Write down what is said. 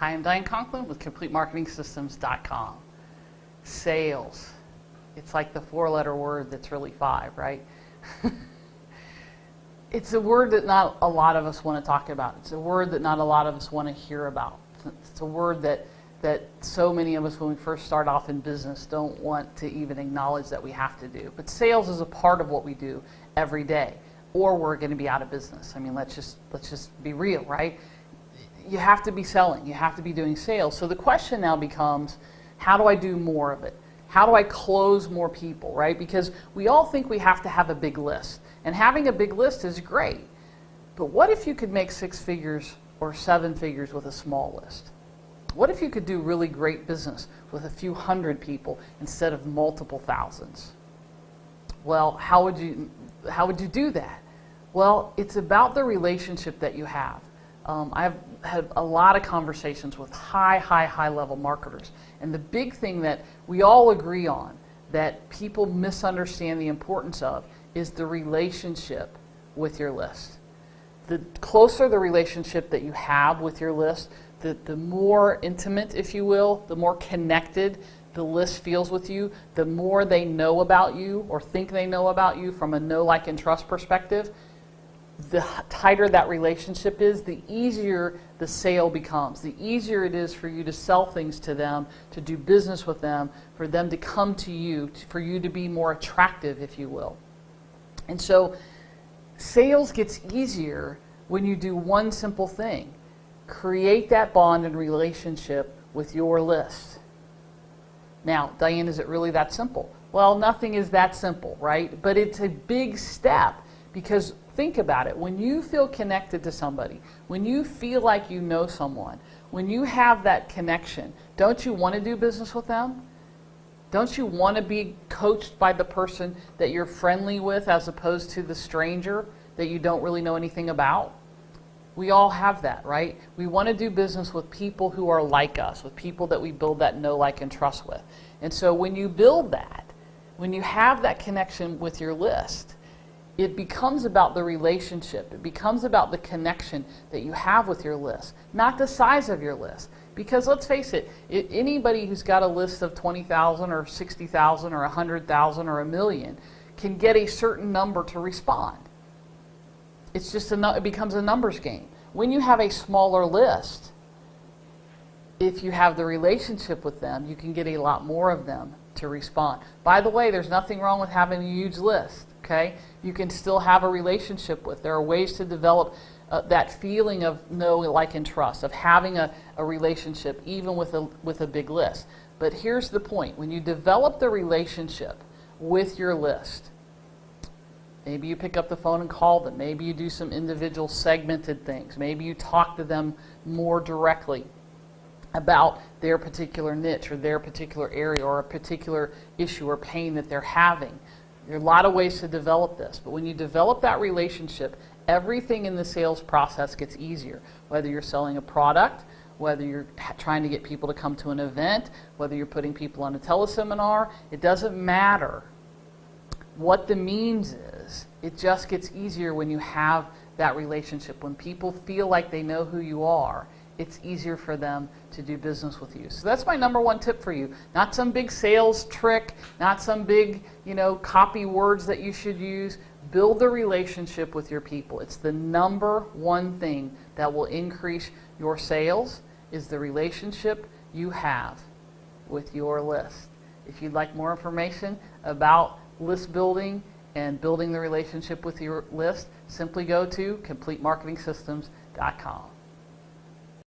Hi, I'm Diane Conklin with CompleteMarketingSystems.com. Sales. It's like the four-letter word that's really five, right? It's a word that not a lot of us want to talk about. It's a word that not a lot of us want to hear about. It's a word that so many of us, when we first start off in business, don't want to even acknowledge that we have to do. But sales is a part of what we do every day, or we're going to be out of business. I mean, let's just be real, right? You have to be selling. You have to be doing sales. So the question now becomes, how do I do more of it? How do I close more people, right? Because we all think we have to have a big list. And having a big list is great. But what if you could make 6 figures or 7 figures with a small list? What if you could do really great business with a few hundred people instead of multiple thousands? Well, how would you do that? Well, it's about the relationship that you have. I've had a lot of conversations with high level marketers. And the big thing that we all agree on, that people misunderstand the importance of, is the relationship with your list. The closer the relationship that you have with your list, the more intimate, if you will, the more connected the list feels with you, the more they know about you or think they know about you from a know, like, and trust perspective. The tighter that relationship is, the easier the sale becomes. The easier it is for you to sell things to them, to do business with them, for them to come to you, for you to be more attractive, if you will. And so sales gets easier when you do one simple thing. Create that bond and relationship with your list. Now, Diane, is it really that simple? Well, nothing is that simple, right? But it's a big step, because think about it. When you feel connected to somebody, when you feel like you know someone, when you have that connection, don't you want to do business with them? Don't you want to be coached by the person that you're friendly with as opposed to the stranger that you don't really know anything about? We all have that, right? We want to do business with people who are like us, with people that we build that know, like, and trust with. And so when you build that, when you have that connection with your list, it becomes about the relationship. It becomes about the connection that you have with your list, not the size of your list. Because let's face it, anybody who's got a list of 20,000 or 60,000 or 100,000 or 1,000,000 can get a certain number to respond. It's just it becomes a numbers game. When you have a smaller list, if you have the relationship with them, you can get a lot more of them to respond. By the way, there's nothing wrong with having a huge list, okay? You can still have a relationship with. There are ways to develop that feeling of know, like, and trust, of having a relationship even with a big list. But here's the point. When you develop the relationship with your list, maybe you pick up the phone and call them. Maybe you do some individual segmented things. Maybe you talk to them more directly about their particular niche or their particular area or a particular issue or pain that they're having. There are a lot of ways to develop this, but when you develop that relationship, everything in the sales process gets easier. Whether you're selling a product, whether you're trying to get people to come to an event, whether you're putting people on a teleseminar, it doesn't matter what the means is. It just gets easier when you have that relationship. When people feel like they know who you are, it's easier for them to do business with you. So that's my number one tip for you. Not some big sales trick, not some big, copy words that you should use. Build the relationship with your people. It's the number one thing that will increase your sales, is the relationship you have with your list. If you'd like more information about list building and building the relationship with your list, simply go to CompleteMarketingSystems.com.